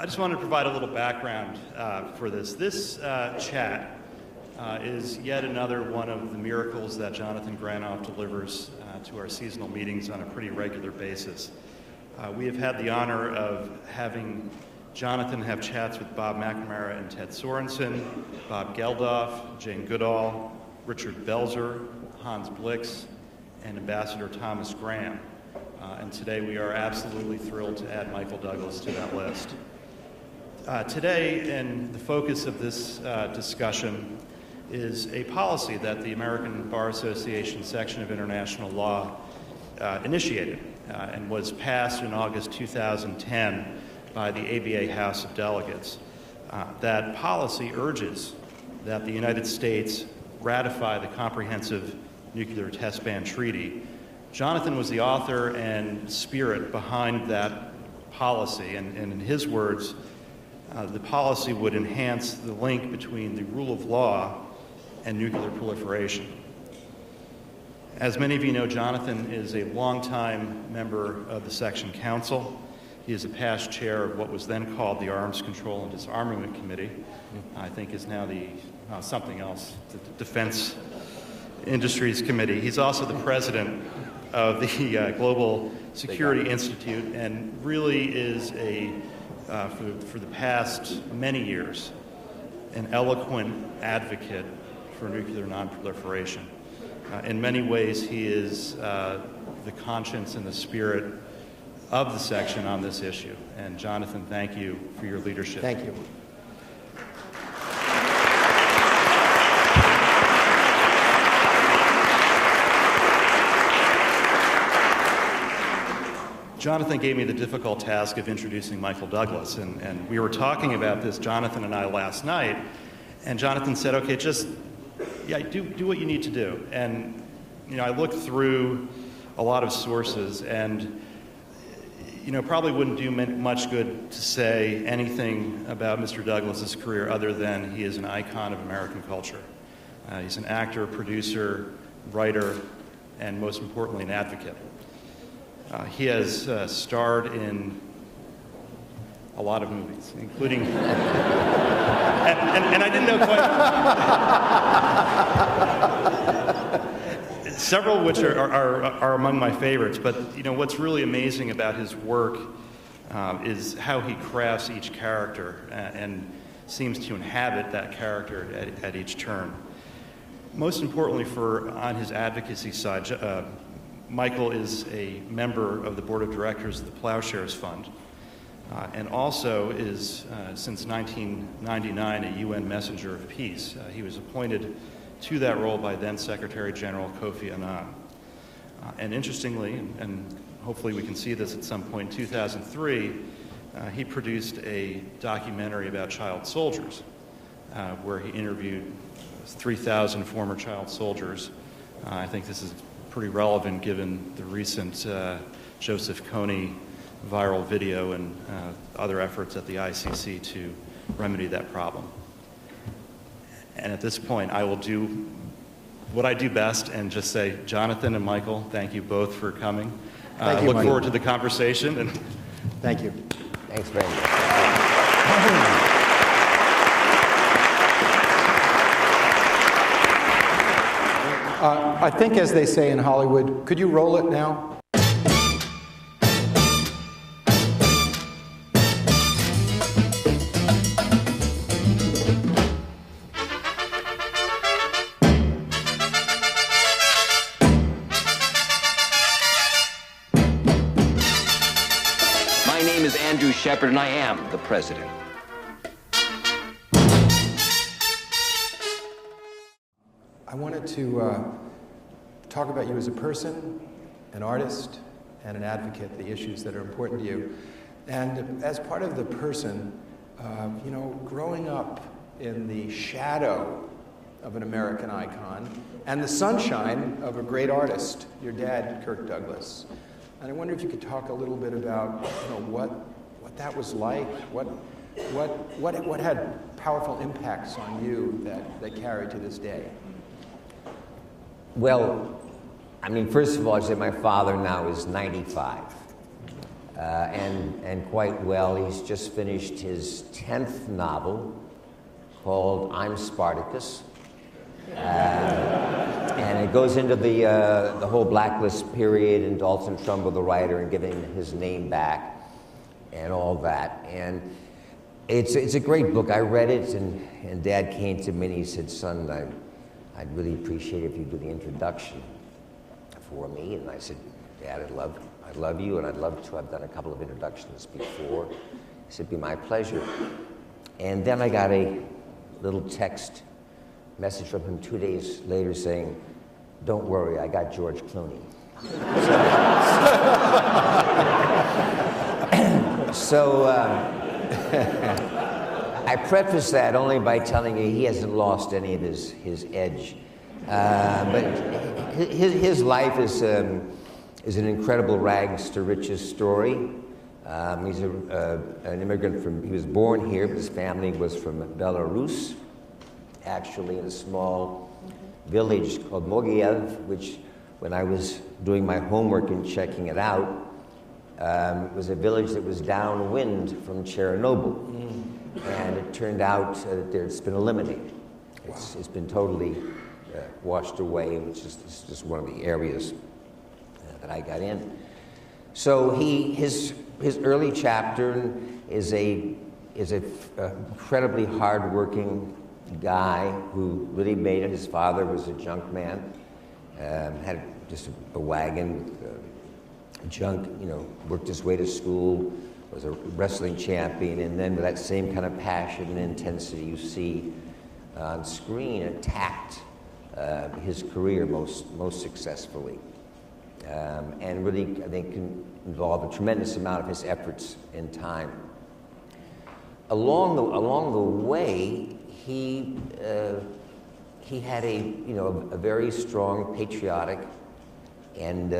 I just wanted to provide a little background for this. This chat is yet another one of the miracles that Jonathan Granoff delivers to our seasonal meetings on a pretty regular basis. We have had the honor of having Jonathan have chats with Bob McNamara and Ted Sorensen, Bob Geldof, Jane Goodall, Richard Belzer, Hans Blix, and Ambassador Thomas Graham. And today we are absolutely thrilled to add Michael Douglas to that list. Today, and the focus of this discussion is a policy that the American Bar Association section of international law initiated and was passed in August 2010 by the ABA House of Delegates. That policy urges that the United States ratify the Comprehensive Nuclear Test Ban Treaty. Jonathan was the author and spirit behind that policy, and in his words, the policy would enhance the link between the rule of law and nuclear proliferation. As many of you know, Jonathan is a longtime member of the Section Council. He is a past chair of what was then called the Arms Control and Disarmament Committee. I think is now the something else, the Defense Industries Committee. He's also the president of the Global Security Institute, and really is for the past many years, an eloquent advocate for nuclear nonproliferation. In many ways, he is the conscience and the spirit of the section on this issue. And Jonathan, thank you for your leadership. Thank you. Jonathan gave me the difficult task of introducing Michael Douglas, and we were talking about this, Jonathan and I, last night, and Jonathan said, okay, just, do what you need to do. And, I looked through a lot of sources, and, probably wouldn't do much good to say anything about Mr. Douglas's career other than he is an icon of American culture. He's an actor, producer, writer, and most importantly, an advocate. He has starred in a lot of movies, including, and I didn't know quite, several which are among my favorites, but what's really amazing about his work is how he crafts each character and seems to inhabit that character at each turn. Most importantly, on his advocacy side, Michael is a member of the board of directors of the Plowshares Fund, and also is, since 1999, a UN Messenger of Peace. He was appointed to that role by then Secretary General Kofi Annan. And interestingly, and hopefully we can see this at some point, in 2003, he produced a documentary about child soldiers, where he interviewed 3,000 former child soldiers. I think this is pretty relevant given the recent Joseph Kony viral video and other efforts at the ICC to remedy that problem. And at this point, I will do what I do best and just say, Jonathan and Michael, thank you both for coming. Thank you, look Michael. forward to the conversation. And Thank you. Thanks very much. I think, as they say in Hollywood, could you roll it now? My name is Andrew Shepard, and I am the president. I wanted to talk about you as a person, an artist, and an advocate, the issues that are important to you. And as part of the person, growing up in the shadow of an American icon and the sunshine of a great artist, your dad, Kirk Douglas. And I wonder if you could talk a little bit about what that was like, what had powerful impacts on you that carry to this day. Well, I mean, first of all, I'd say my father now is 95. and quite well. He's just finished his 10th novel called I'm Spartacus. And it goes into the whole blacklist period and Dalton Trumbull, the writer, and giving his name back and all that. And it's a great book. I read it, and Dad came to me and he said, "Son, I'd really appreciate it if you do the introduction for me." And I said, "Dad, I'd love you, and I'd love to. I've done a couple of introductions before." He said, "It'd be my pleasure." And then I got a little text message from him 2 days later saying, "Don't worry, I got George Clooney." So I preface that only by telling you he hasn't lost any of his edge. But his life is an incredible rags to riches story. He's an immigrant he was born here, but his family was from Belarus, actually in a small village called Mogiev, which when I was doing my homework and checking it out, was a village that was downwind from Chernobyl. And it turned out that it's been eliminated. It's been totally washed away, which is just one of the areas that I got in. So his early chapter is a incredibly hardworking guy who really made it. His father was a junk man, had just a wagon with junk, worked his way to school, was a wrestling champion, and then with that same kind of passion and intensity you see on screen, attacked his career most successfully. And really, I think, involved a tremendous amount of his efforts and time. Along the way, he had a very strong patriotic and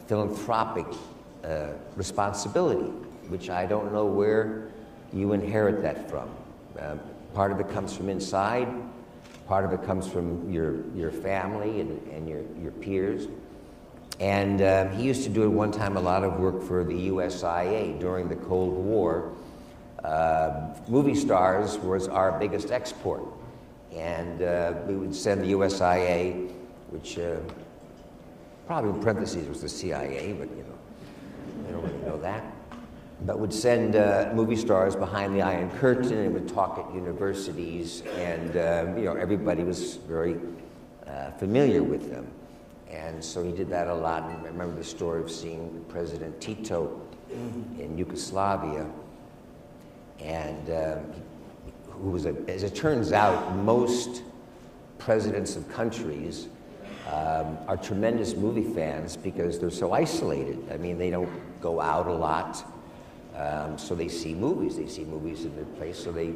philanthropic responsibility, which I don't know where you inherit that from. Part of it comes from inside, part of it comes from your family and your peers. And he used to do at one time a lot of work for the USIA during the Cold War. Movie stars was our biggest export. And we would send the USIA, which probably in parentheses was the CIA, but they don't really know that. But would send movie stars behind the Iron Curtain and would talk at universities, and everybody was very familiar with them. And so he did that a lot. And I remember the story of seeing President Tito in Yugoslavia, and who was, as it turns out, most presidents of countries are tremendous movie fans because they're so isolated. I mean, they don't go out a lot, so they see movies. They see movies in their place, so they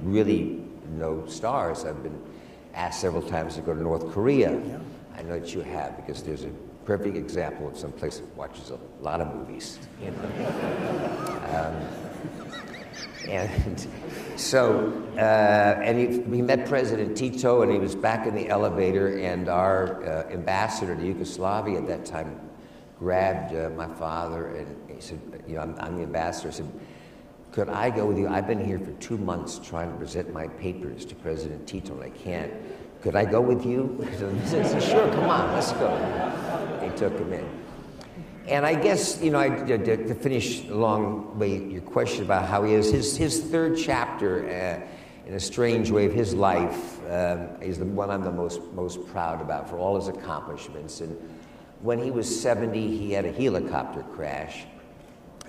really know stars. I've been asked several times to go to North Korea. Yeah. I know that you have, because there's a perfect example of some place that watches a lot of movies. And so, and he met President Tito, and he was back in the elevator, and our ambassador to Yugoslavia at that time grabbed my father, and he said, I'm the ambassador. I said, "Could I go with you? I've been here for 2 months trying to present my papers to President Tito, and I can't. Could I go with you?" He said, "Sure, come on, let's go." They took him in. And I guess, to finish along with your question about how he is, his third chapter, in a strange way, of his life is the one I'm the most proud about for all his accomplishments. And when he was 70, he had a helicopter crash.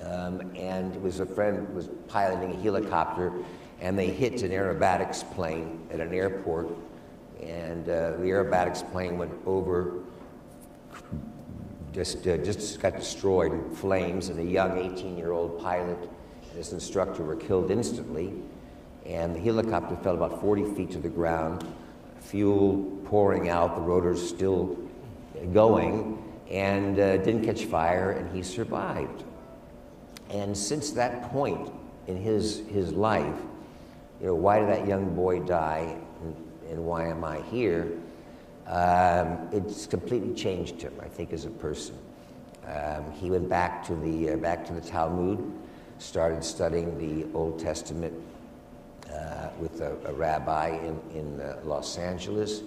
And it was a friend was piloting a helicopter, and they hit an aerobatics plane at an airport. And the aerobatics plane went over, just got destroyed in flames, and a young 18-year-old pilot and his instructor were killed instantly. And the helicopter fell about 40 feet to the ground, fuel pouring out, the rotors still going, and didn't catch fire, and he survived. And since that point in his life, why did that young boy die? And why am I here? It's completely changed him, I think, as a person. He went back to the Talmud, started studying the Old Testament with a rabbi in Los Angeles,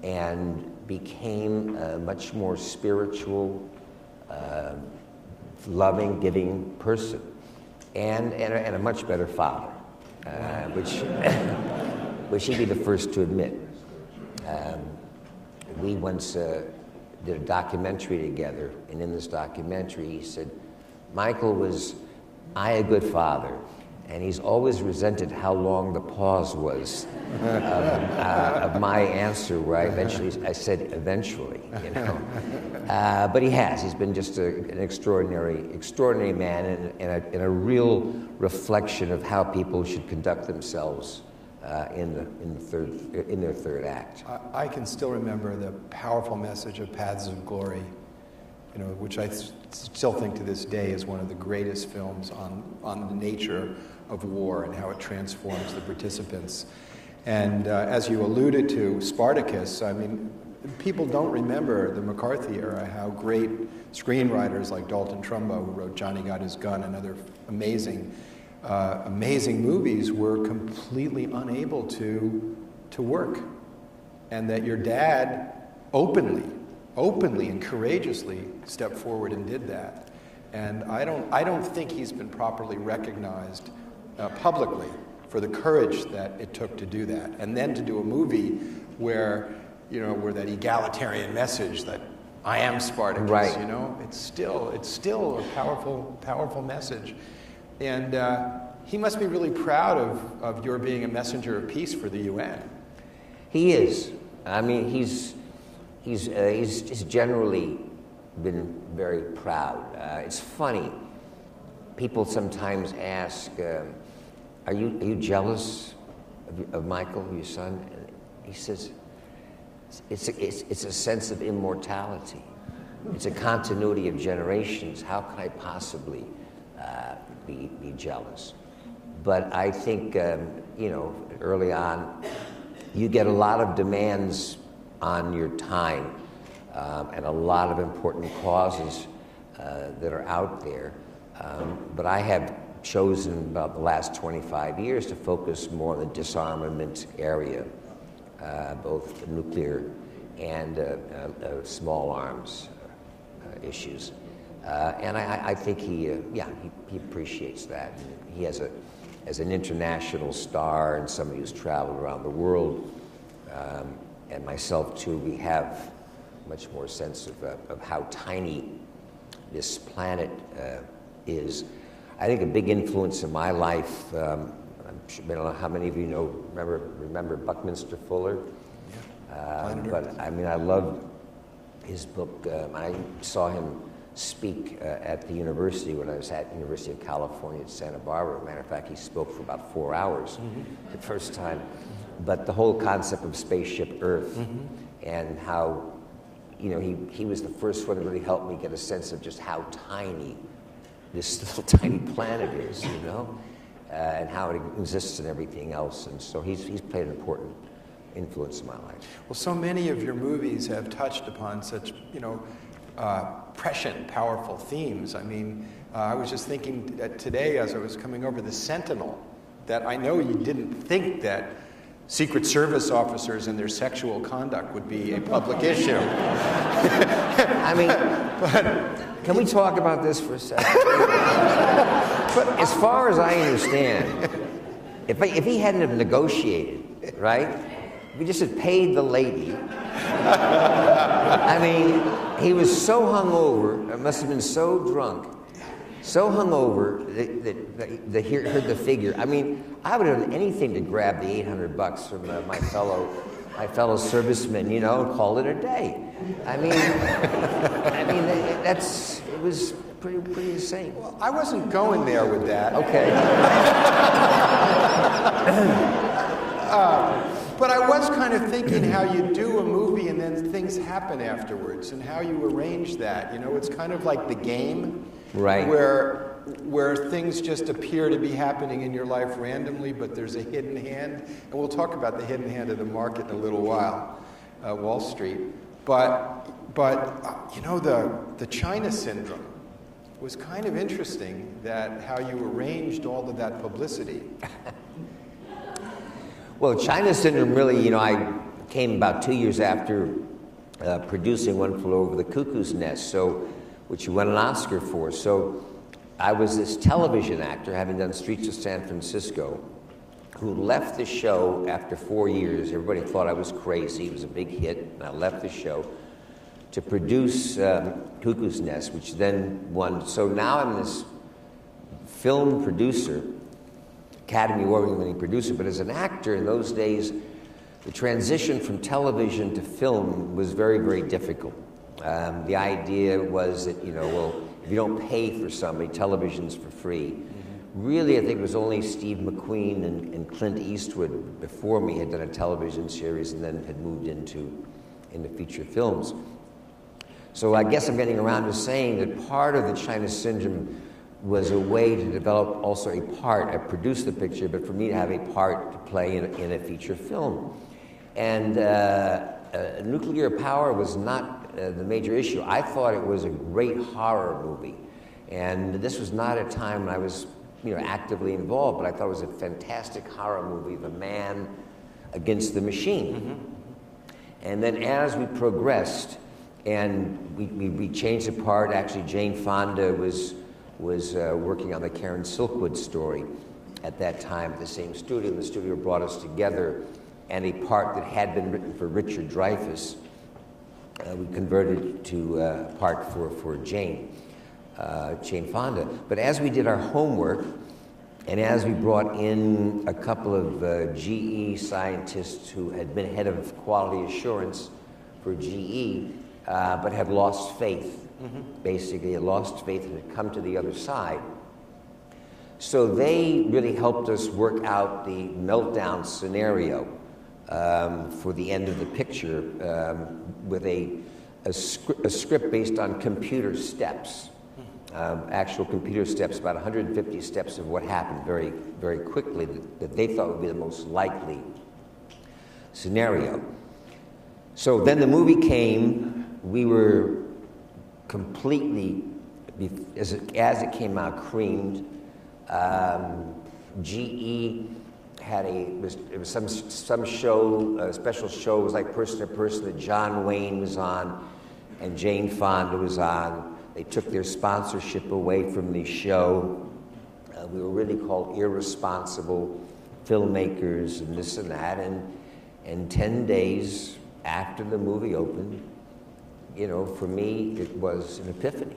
and became a much more spiritual, loving, giving person, and a much better father, which he'd be the first to admit. We once did a documentary together, and in this documentary he said, Michael was a good father, and he's always resented how long the pause was of my answer, where I said eventually, you know. But he's been just an extraordinary man, and a real reflection of how people should conduct themselves in their third act. I can still remember the powerful message of Paths of Glory, you know, which I still think to this day is one of the greatest films on the nature of war and how it transforms the participants. And as you alluded to, Spartacus, I mean, people don't remember the McCarthy era, how great screenwriters like Dalton Trumbo, who wrote Johnny Got His Gun and other amazing movies, were completely unable to work. And that your dad openly and courageously stepped forward and did that. And I don't think he's been properly recognized publicly for the courage that it took to do that. And then to do a movie where that egalitarian message that I am Spartacus, right. You know, it's still a powerful message. And he must be really proud of your being a messenger of peace for the UN. He is. I mean, he's just generally been very proud. It's funny. People sometimes ask, "Are you jealous of Michael, your son?" And he says, "It's a sense of immortality. It's a continuity of generations. How can I possibly be jealous?" But I think early on, you get a lot of demands on your time and a lot of important causes that are out there. But I have chosen about the last 25 years to focus more on the disarmament area, both nuclear and small arms issues. And I think he appreciates that. And he has as an international star and somebody who's traveled around the world, and myself too, we have much more sense of how tiny this planet is. I think a big influence in my life, I don't know how many of you remember Buckminster Fuller? But I mean, I loved his book. I saw him speak at the university when I was at the University of California at Santa Barbara. Matter of fact, he spoke for about 4 hours the first time. But the whole concept of Spaceship Earth and how, he was the first one to really help me get a sense of just how tiny this little tiny planet is, and how it exists in everything else. And so he's played an important influence in my life. Well, so many of your movies have touched upon such, prescient, powerful themes. I mean, I was just thinking today as I was coming over, The Sentinel, that I know you didn't think that Secret Service officers and their sexual conduct would be a public issue. I mean, can we talk about this for a second? But as far as I understand, if he hadn't have negotiated, right? If he just had paid the lady, I mean, he was so hungover, must have been so drunk, so hungover that he heard the figure. I mean, I would have done anything to grab the $800 from my fellow servicemen, and call it a day. I mean, it was pretty insane. Well, I wasn't going there with that. Okay. But I was kind of thinking how you do a movie and then things happen afterwards, and how you arrange that. It's kind of like The Game, right? Where things just appear to be happening in your life randomly, but there's a hidden hand. And we'll talk about the hidden hand of the market in a little while, Wall Street. But But, you know, the China syndrome was kind of interesting, that how you arranged all of that publicity. Well, China syndrome really, you know, I came about 2 years after producing One Flew Over the Cuckoo's Nest, so, which you won an Oscar for. So I was this television actor, having done Streets of San Francisco, who left the show after 4 years. Everybody thought I was crazy. It was a big hit, and I left the show to produce Cuckoo's Nest, which then won. So now I'm this film producer, Academy Award-winning producer, but as an actor in those days, the transition from television to film was very, very difficult. The idea was that, you know, well, if you don't pay for somebody, television's for free. Really, I think it was only Steve McQueen and Clint Eastwood before me had done a television series and then had moved into feature films. So I guess I'm getting around to saying that part of the China syndrome was a way to develop also a part. I produced the picture, but for me to have a part to play in a feature film. And nuclear power was not the major issue. I thought it was a great horror movie. And this was not a time when I was, you know, actively involved, but I thought it was a fantastic horror movie, The Man Against the Machine. And then as we progressed, and we changed the part. Actually, Jane Fonda was working on the Karen Silkwood story at that time at the same studio, and the studio brought us together, and a part that had been written for Richard Dreyfuss, we converted to a part for Jane Fonda. But as we did our homework, and as we brought in a couple of GE scientists who had been head of quality assurance for GE, but had lost faith, basically had lost faith and had come to the other side. So they really helped us work out the meltdown scenario for the end of the picture with a script based on computer steps, actual computer steps, about 150 steps of what happened very, very quickly that they thought would be the most likely scenario. So then the movie came. We were completely, as it came out, creamed. GE had it was some show, a special show. It was like Person to Person that John Wayne was on, and Jane Fonda was on. They took their sponsorship away from the show. We were really called irresponsible filmmakers and this and that. And 10 days after the movie opened, you know, for me, it was an epiphany.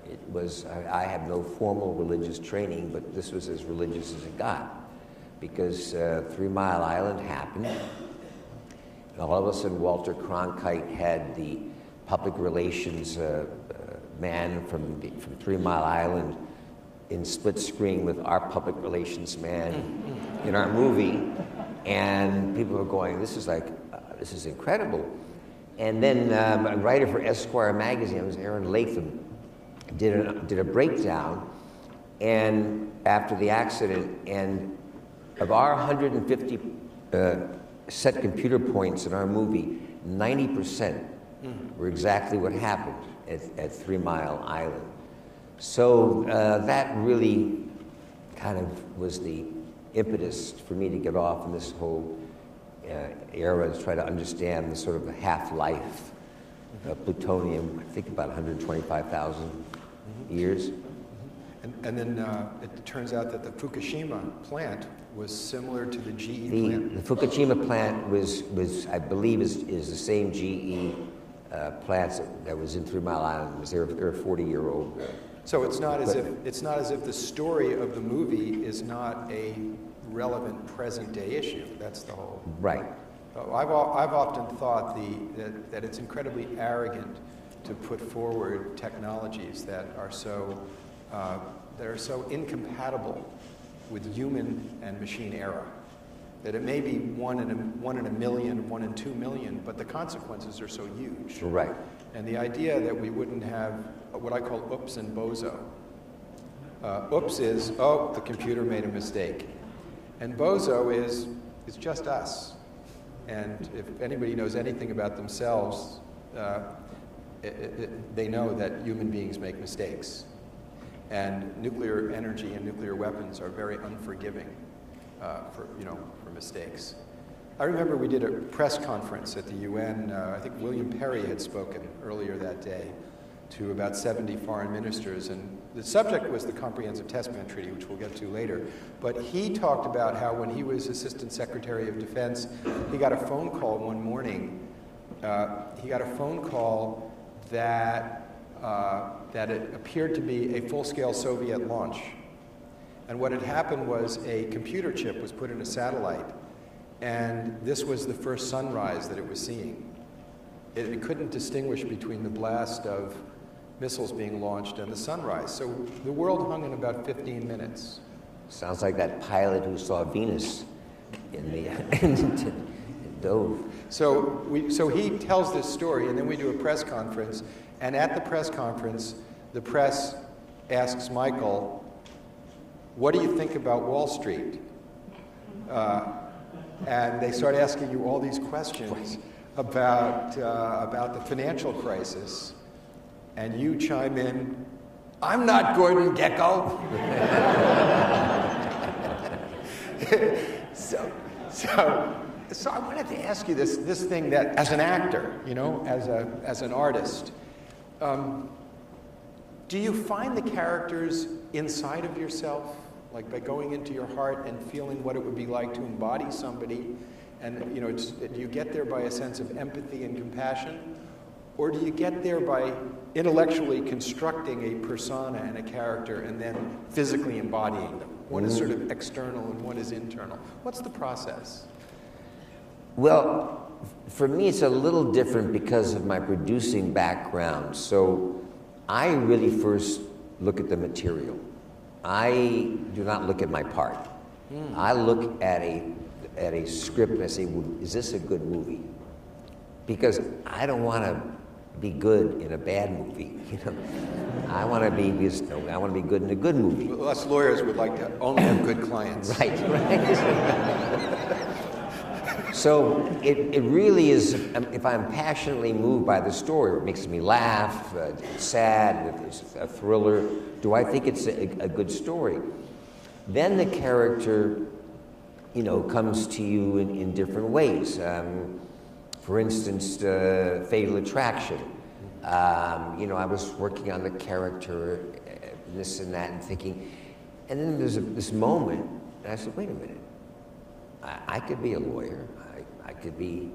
It was, I have no formal religious training, but this was as religious as it got. Because 3 Mile Island happened, and all of a sudden Walter Cronkite had the public relations man from 3 Mile Island in split screen with our public relations man in our movie, and people were going, this is incredible. And then a writer for Esquire magazine, it was Aaron Latham, did a breakdown, and after the accident, and of our 150 set computer points in our movie, 90% were exactly what happened at 3 Mile Island. So that really kind of was the impetus for me to get off in this whole era to try to understand the sort of the half-life of plutonium. I think about 125,000 years. And then it turns out that the Fukushima plant was similar to the GE plant. The Fukushima plant was I believe, is the same GE plant that was in 3 Mile Island. It was their 40-year-old. So it's not as if the story of the movie is not a relevant present-day issue. That's the whole. Right. I've often thought that it's incredibly arrogant to put forward technologies that are so incompatible with human and machine era. That it may be one in a million, 1 in 2 million, but the consequences are so huge. Right. And the idea that we wouldn't have what I call oops and bozo. Oops is, oh, the computer made a mistake. And bozo is just us. And if anybody knows anything about themselves, they know that human beings make mistakes. And nuclear energy and nuclear weapons are very unforgiving for mistakes. I remember we did a press conference at the UN. I think William Perry had spoken earlier that day to about 70 foreign ministers, and the subject was the Comprehensive Test Ban Treaty, which we'll get to later. But he talked about how when he was Assistant Secretary of Defense, he got a phone call one morning. He got a phone call that it appeared to be a full-scale Soviet launch. And what had happened was a computer chip was put in a satellite, and this was the first sunrise that it was seeing. It couldn't distinguish between the blast of missiles being launched and the sunrise. So the world hung in about 15 minutes. Sounds like that pilot who saw Venus in the dove. So he tells this story, and then we do a press conference. And at the press conference, the press asks Michael, "What do you think about Wall Street?" And they start asking you all these questions about the financial crisis, and you chime in, "I'm not Gordon Gekko." So I wanted to ask you this thing that, as an actor, as an artist, do you find the characters inside of yourself, like by going into your heart and feeling what it would be like to embody somebody? And do you get there by a sense of empathy and compassion, or do you get there by intellectually constructing a persona and a character and then physically embodying them? One is sort of external and one is internal. What's the process? Well, for me, it's a little different because of my producing background. So I really first look at the material. I do not look at my part. I look at a script and I say, well, is this a good movie? Because I don't want to be good in a bad movie. I want to be good in a good movie. Well, us lawyers would like to only have good clients. Right. So it really is, if I'm passionately moved by the story, it makes me laugh, sad, if it's a thriller, do I think it's a good story? Then the character, comes to you in different ways. For instance, Fatal Attraction. I was working on the character, this and that, and thinking, and then there's this moment, and I said, wait a minute. I could be a lawyer. I could be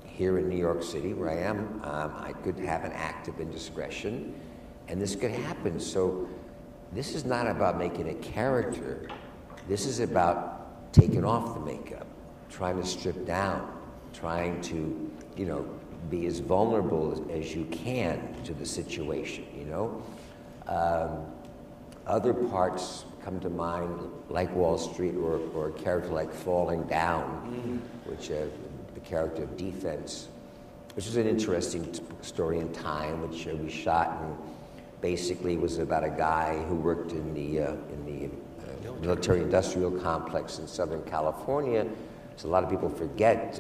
here in New York City, where I am. I could have an act of indiscretion, and this could happen. So this is not about making a character. This is about taking off the makeup, trying to strip down, trying to, be as vulnerable as you can to the situation, Other parts come to mind, like Wall Street, or a character like Falling Down, which the character of Defense, which is an interesting story in time, which we shot, and basically was about a guy who worked in the military-industrial complex in Southern California. So a lot of people forget,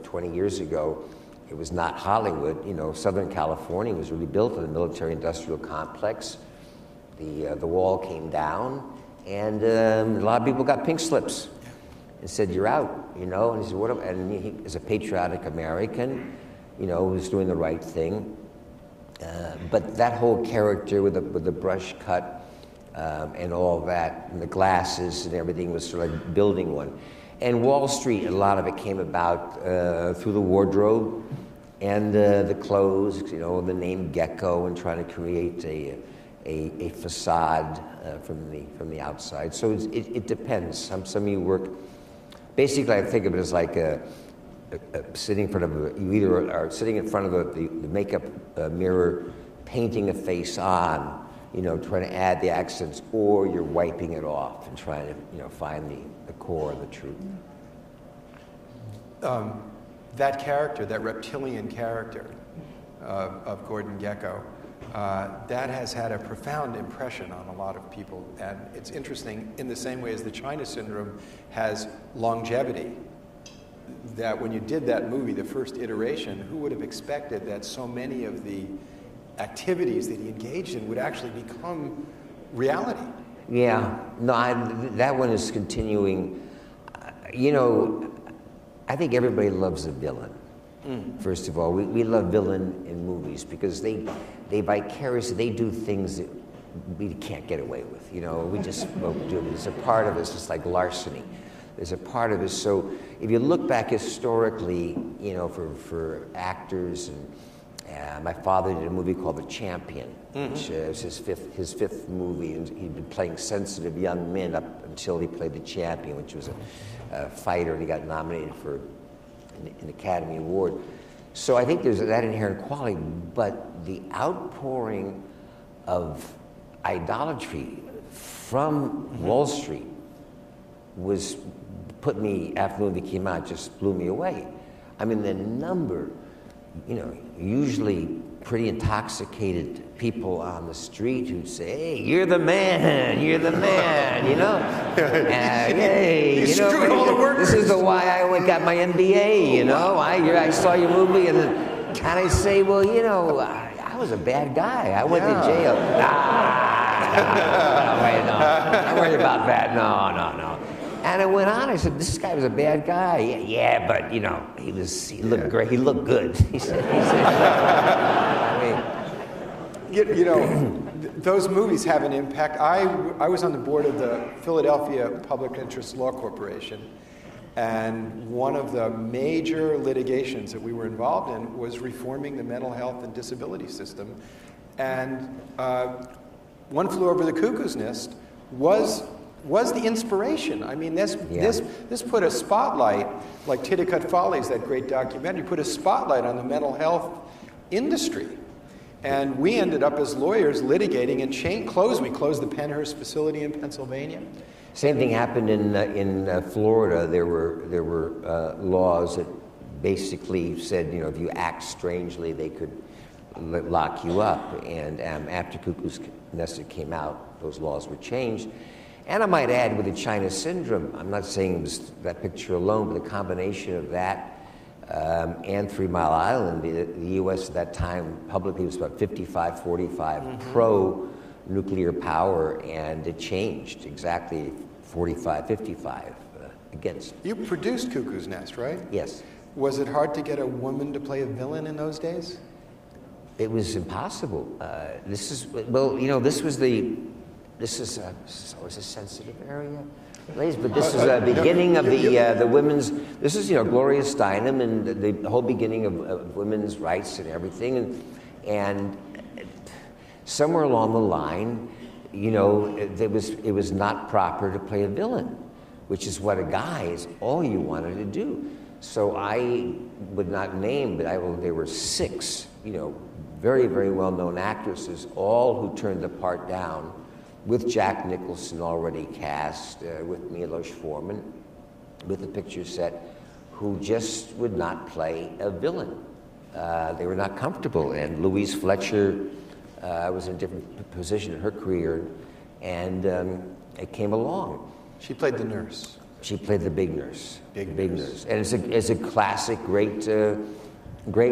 20 years ago, it was not Hollywood. Southern California was really built on a military-industrial complex. The wall came down, and a lot of people got pink slips and said, "You're out," And he said, "What?" And he, as a patriotic American, was doing the right thing. But that whole character with the brush cut and all that, and the glasses and everything, was sort of like building one. And Wall Street, a lot of it came about through the wardrobe and the clothes, the name Gecko, and trying to create a facade from the outside. So it depends. Some of you work. Basically, I think of it as like sitting in front of you either are sitting in front of the makeup mirror, painting a face on, trying to add the accents, or you're wiping it off and trying to find the core of the truth. That character, that reptilian character of Gordon Gekko, that has had a profound impression on a lot of people. And it's interesting, in the same way as the China syndrome has longevity, that when you did that movie, the first iteration, who would have expected that so many of the activities that he engaged in would actually become reality? Yeah, no, that one is continuing. You know, I think everybody loves a villain. First of all, we love villain in movies because they vicariously, they do things that we can't get away with. You know, we just won't do it. It's a part of us, just like larceny. There's a part of us. So if you look back historically, you know, for actors, and my father did a movie called The Champion, which was his fifth movie, and he'd been playing sensitive young men up until he played The Champion, which was a fighter, and he got nominated for an Academy Award. So I think there's that inherent quality, but the outpouring of idolatry from Wall Street put me, after the movie came out, just blew me away. I mean, the number, you know, usually pretty intoxicated people on the street who'd say, "Hey, you're the man, you know? Hey, you know, all the workers. This is why I got my MBA, you know? I saw your movie, and I say, well, you know, I was a bad guy. I went to jail. Wait, no, don't worry about that. No. And I went on. I said, "This guy was a bad guy." Yeah, but you know, he looked great. He looked good. He said. You know, those movies have an impact. I was on the board of the Philadelphia Public Interest Law Corporation, and one of the major litigations that we were involved in was reforming the mental health and disability system. And One Flew Over the Cuckoo's Nest was the inspiration. I mean, this put a spotlight, like Titicut Follies, that great documentary, put a spotlight on the mental health industry. And we ended up as lawyers litigating and we closed the Pennhurst facility in Pennsylvania. Same thing happened in Florida. There were laws that basically said, you know, if you act strangely, they could lock you up. And after Cuckoo's Nest came out, those laws were changed. And I might add, with the China Syndrome, I'm not saying it was that picture alone, but the combination of that and 3 Mile Island, the U.S. at that time publicly was about 55-45 pro-nuclear power, and it changed exactly 45-55 against. You produced Cuckoo's Nest, right? Yes. Was it hard to get a woman to play a villain in those days? It was impossible. This is always a sensitive area, ladies, but this is the beginning of the women's, this is, you know, Gloria Steinem and the whole beginning of women's rights and everything, and somewhere along the line, you know, it was not proper to play a villain, which is what a guy is all you wanted to do. So I would not name, but there were 6, you know, very, very well-known actresses, all who turned the part down, with Jack Nicholson already cast, with Milos Forman, with the picture set, who just would not play a villain. They were not comfortable, and Louise Fletcher was in a different position in her career, and it came along. She played the nurse. She played the big nurse. Big nurse. And it's a classic, great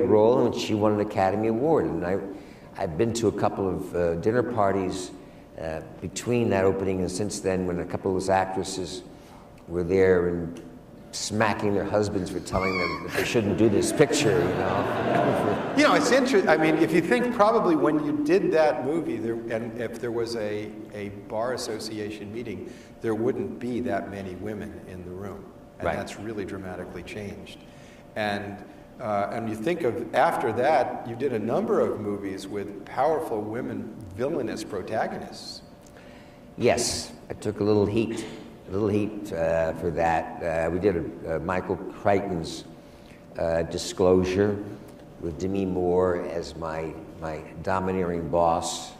role, and she won an Academy Award. And I've been to a couple of dinner parties between that opening and since then, when a couple of those actresses were there and smacking their husbands for telling them that they shouldn't do this picture, you know. You know, it's interesting. I mean, if you think probably when you did that movie, and if there was a bar association meeting, there wouldn't be that many women in the room. And right. That's really dramatically changed. And you think of, after that, you did a number of movies with powerful women villainous protagonists. Yes, I took a little heat for that. We did Michael Crichton's Disclosure with Demi Moore as my domineering boss,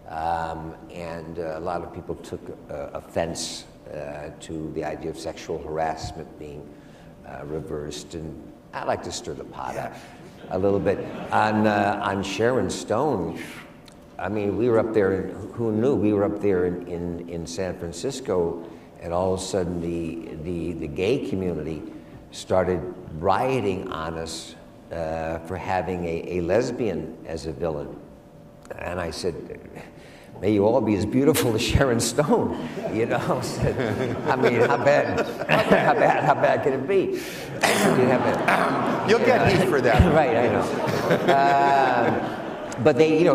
and a lot of people took offense to the idea of sexual harassment being reversed, and I like to stir the pot up a little bit. On Sharon Stone, I mean, we were up there, and who knew? We were up there in San Francisco, and all of a sudden the gay community started rioting on us for having a lesbian as a villain. And I said, may you all be as beautiful as Sharon Stone, you know? I mean, how bad can it be? You'll get heat for that. Right, I know. But they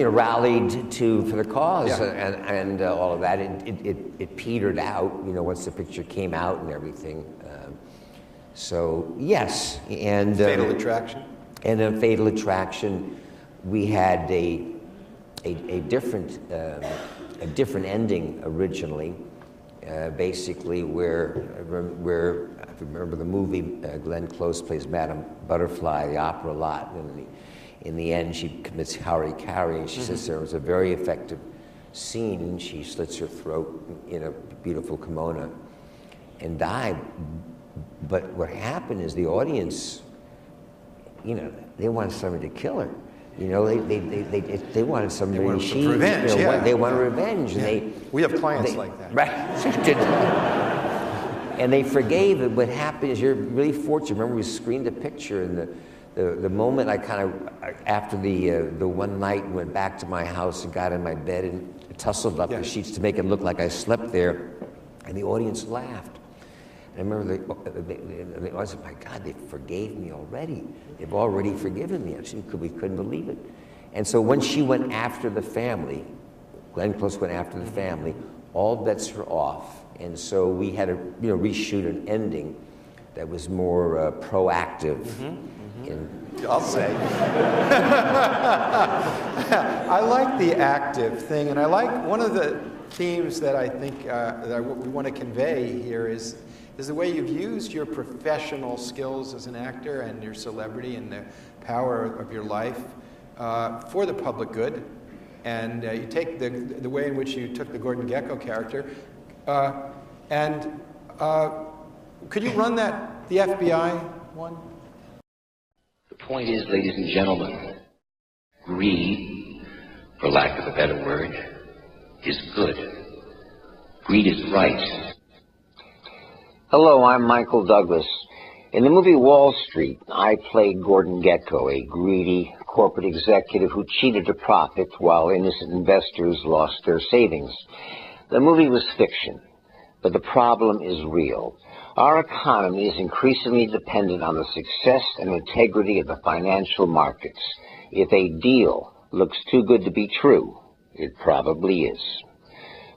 rallied for the cause, and all of that. It petered out, once the picture came out and everything. So yes, and Fatal Attraction. And in Fatal Attraction, we had a different ending originally, basically where if you remember the movie, Glenn Close plays Madame Butterfly, the opera lot, and in the end she commits harikari, and she sits there. It was a very effective scene, and she slits her throat in a beautiful kimono and died. But what happened is the audience, they wanted somebody to kill her. They wanted somebody. They wanted some revenge. They wanted revenge. Yeah. And we have clients like that. Right. And they forgave it. What happened is you're really fortunate. Remember, we screened a picture, and the moment I kind of, after the one night, went back to my house and got in my bed and tussled up the sheets to make it look like I slept there, and the audience laughed. And I remember the audience said, my God, they forgave me already. They've already forgiven me. We couldn't believe it. And so when she went after the family, Glenn Close went after the family, all bets were off. And so we had to reshoot an ending that was more proactive. I'll say. I like the active thing, and I like one of the themes that I think that we want to convey here is the way you've used your professional skills as an actor and your celebrity and the power of your life for the public good. And you take the way in which you took the Gordon Gekko character, and could you run the FBI one? The point is, ladies and gentlemen, greed, for lack of a better word, is good. Greed is right. Hello, I'm Michael Douglas. In the movie Wall Street, I played Gordon Gekko, a greedy corporate executive who cheated to profit while innocent investors lost their savings. The movie was fiction, but the problem is real. Our economy is increasingly dependent on the success and integrity of the financial markets. If a deal looks too good to be true, it probably is.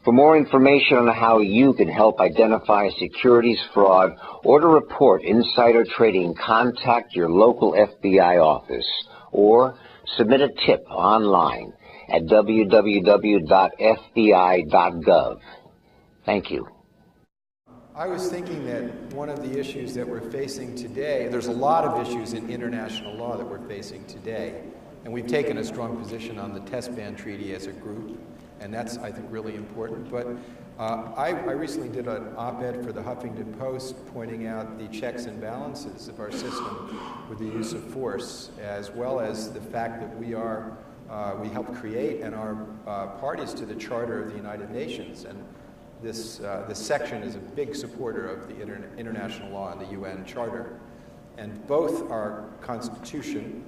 For more information on how you can help identify securities fraud or to report insider trading, contact your local FBI office or submit a tip online at www.fbi.gov. Thank you. I was thinking that one of the issues that we're facing today, there's a lot of issues in international law that we're facing today, and we've taken a strong position on the Test Ban Treaty as a group, and that's, I think, really important. But I recently did an op-ed for the Huffington Post pointing out the checks and balances of our system with the use of force, as well as the fact that we helped create and are parties to the Charter of the United Nations. And this section is a big supporter of the international law and the UN Charter. And both our Constitution,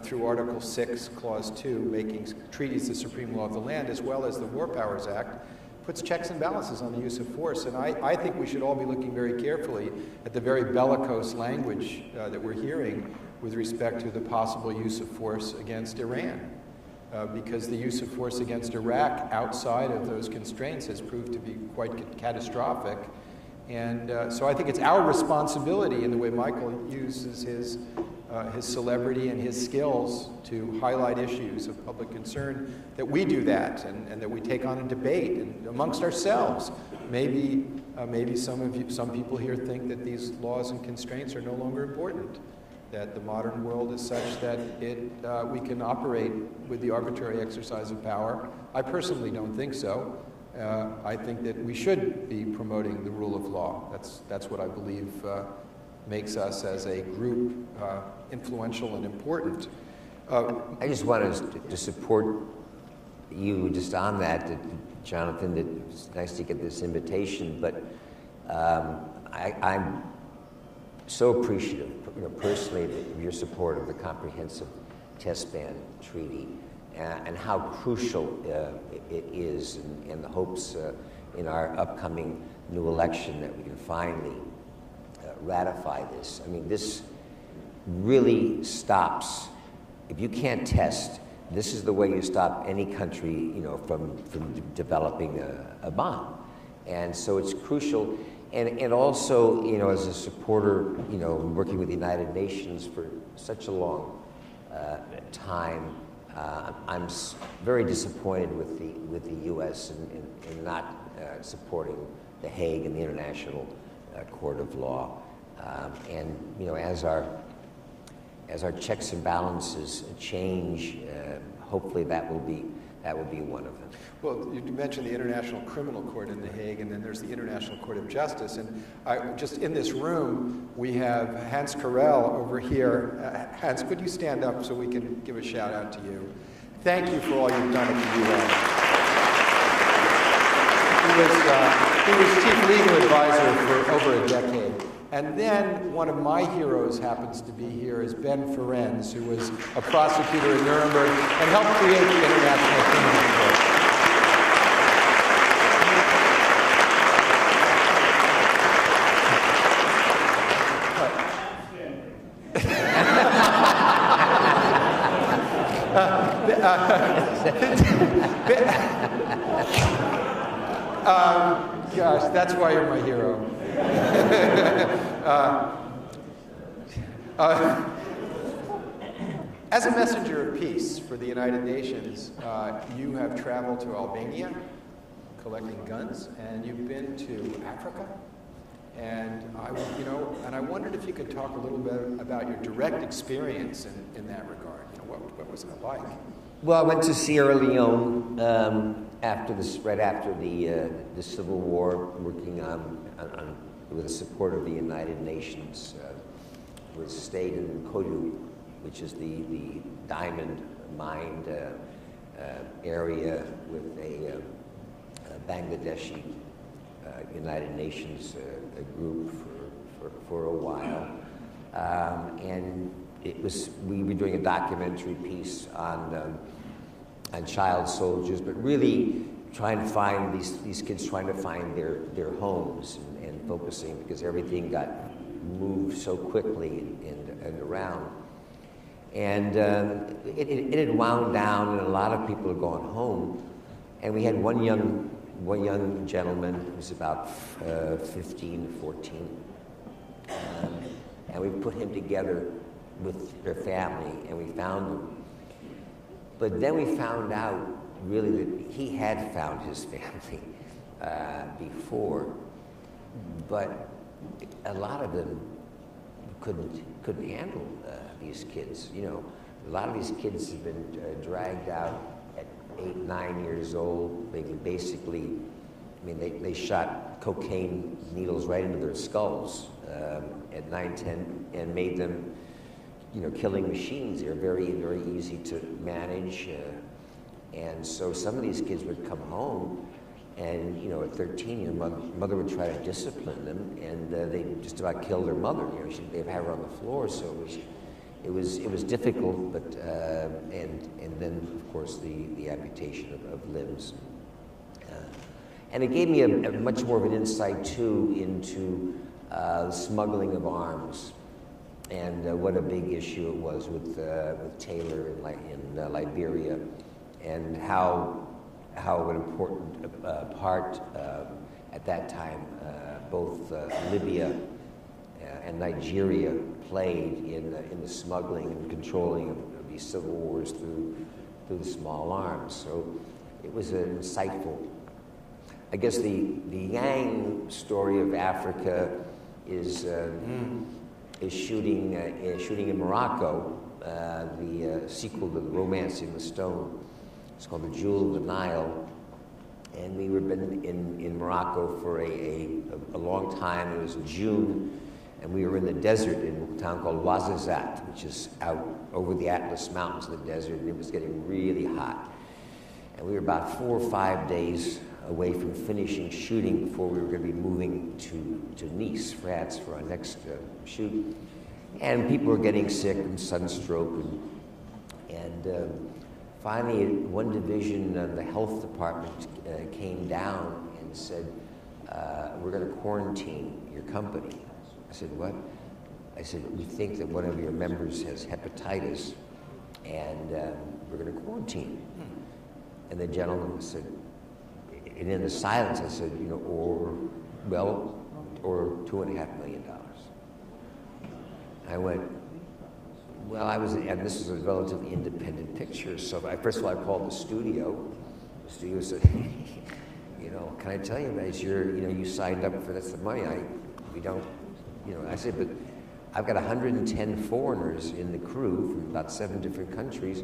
through Article 6, Clause 2, making treaties the supreme law of the land, as well as the War Powers Act, puts checks and balances on the use of force. And I think we should all be looking very carefully at the very bellicose language that we're hearing with respect to the possible use of force against Iran. Because the use of force against Iraq outside of those constraints has proved to be quite catastrophic. And so I think it's our responsibility, in the way Michael uses his celebrity and his skills to highlight issues of public concern, that we do that and that we take on a debate and amongst ourselves. Maybe some people here think that these laws and constraints are no longer important, that the modern world is such that we can operate with the arbitrary exercise of power. I personally don't think so. I think that we should be promoting the rule of law. That's what I believe makes us as a group influential and important. I just wanted to support you just on that, Jonathan, that it's nice to get this invitation, but I'm so appreciative, personally, of your support of the Comprehensive Test Ban Treaty and how crucial it is, and the hopes in our upcoming new election that we can finally ratify this. I mean, this really stops. If you can't test, this is the way you stop any country, from developing a bomb. And so it's crucial. And also, as a supporter, working with the United Nations for such a long time, I'm very disappointed with the U.S. in not supporting The Hague and the International Court of Law. And as our checks and balances change, hopefully that will be one of them. Well, you mentioned the International Criminal Court in The Hague, and then there's the International Court of Justice. And just in this room, we have Hans Karel over here. Hans, could you stand up so we can give a shout out to you? Thank you for all you've done at the UN. He was chief legal advisor for over a decade. And then one of my heroes happens to be here is Ben Ferencz, who was a prosecutor in Nuremberg and helped create the International Criminal Court. Gosh, that's why you're my hero. As a messenger of peace for the United Nations, you have traveled to Albania collecting guns, and you've been to Africa. And I wondered if you could talk a little bit about your direct experience in that regard. What was it like? Well, I went to Sierra Leone right after the Civil War, working with the support of the United Nations. Was stayed in Kodu, which is the diamond mined area, with a Bangladeshi United Nations group for a while, and we were doing a documentary piece on child soldiers, but really trying to find these kids trying to find their homes and focusing, because everything got moved so quickly and around. And it had wound down, and a lot of people had gone home. And we had one young gentleman who was about 15, 14. And we put him together with their family, and we found him. But then we found out, really, that he had found his family before, but a lot of them couldn't handle these kids. A lot of these kids have been dragged out at 8, 9 years old. They basically, they shot cocaine needles right into their skulls at 9, 10, and made them, killing machines. They're very, very easy to manage. And so some of these kids would come home, and at 13, your mother would try to discipline them, and they just about killed their mother. They'd have her on the floor. So it was difficult, but and then of course the amputation of limbs, and it gave me a much more of an insight too into smuggling of arms, and what a big issue it was with Taylor in Liberia, and how an important part at that time both Libya and Nigeria played in the smuggling and controlling of these civil wars through the small arms. So it was an insightful. I guess the Yang story of Africa is shooting in Morocco, the sequel to The Romancing the Stone. It's called The Jewel of the Nile. And we were been in Morocco for a long time. It was June, and we were in the desert in a town called Ouarzazate, which is out over the Atlas Mountains in the desert, and it was getting really hot. And we were about 4 or 5 days away from finishing shooting before we were going to be moving to Nice, France, for our next shoot. And people were getting sick and sunstroke, and finally, one division of the health department came down and said, "We're going to quarantine your company." I said, "What?" I said, "We think that one of your members has hepatitis, and we're going to quarantine." And the gentleman said, and in the silence, I said, or $2.5 million. I went, well, and this is a relatively independent picture, so first of all, I called the studio. The studio said, can I tell you guys, you signed up for this money. We don't, I said, but I've got 110 foreigners in the crew from about 7 different countries,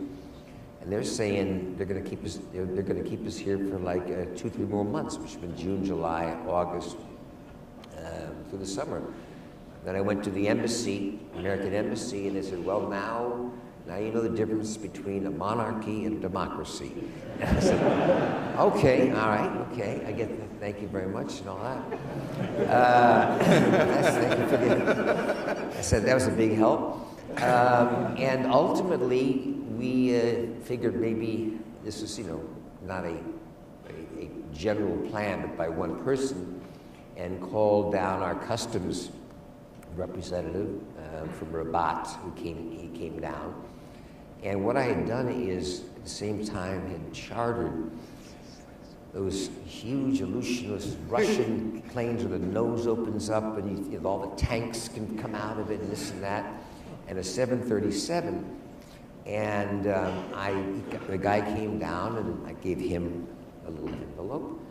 and they're saying they're going to keep us. They're going to keep us here for like 2-3 more months, which have been June, July, August, through the summer. Then I went to the embassy, American embassy, and they said, "Well, now you know the difference between a monarchy and a democracy." And I said, "Okay, all right, okay, I get that. Thank you very much and all that." Thank you for I said that was a big help, and ultimately we figured maybe this was, not a general plan, but by one person, and called down our customs representative from Rabat, he came down. And what I had done is, at the same time, had chartered those huge Ilyushinist Russian planes where the nose opens up and all the tanks can come out of it and this and that, and a 737. And the guy came down and I gave him a little envelope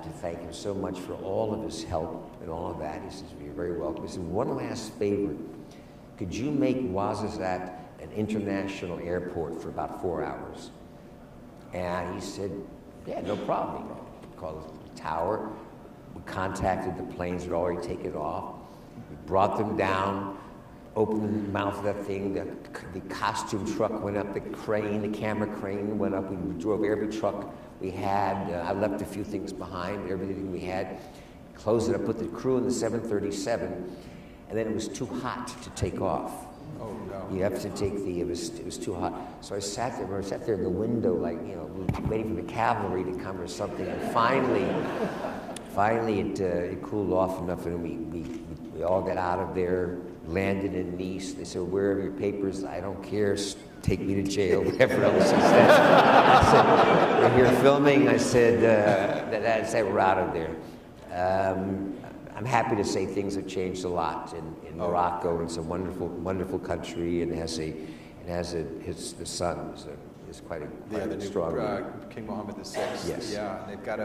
to thank him so much for all of his help and all of that. He says, "You're very welcome." He said, "One last favor. Could you make Ouazzazate an international airport for about 4 hours?" And he said, "Yeah, no problem." He called the tower. We contacted the planes that had already taken off. We brought them down, opened the mouth of that thing. The costume truck went up, the camera crane went up. We drove every truck we had. I left a few things behind, everything we had. Closed it up, put the crew in the 737, and then it was too hot to take off. Oh no! You have to take it was too hot. So I sat there in the window, like waiting for the cavalry to come or something. And finally, it cooled off enough, and we all got out of there. Landed in Nice. They said, "Where are your papers?" "I don't care. Take me to jail." Whatever else he said. I said, "We're here filming." I said, "We're out of there." I'm happy to say things have changed a lot in Morocco. It's a wonderful, wonderful country, and the son is quite a strong. King Mohammed VI. Yes. Yeah, they've got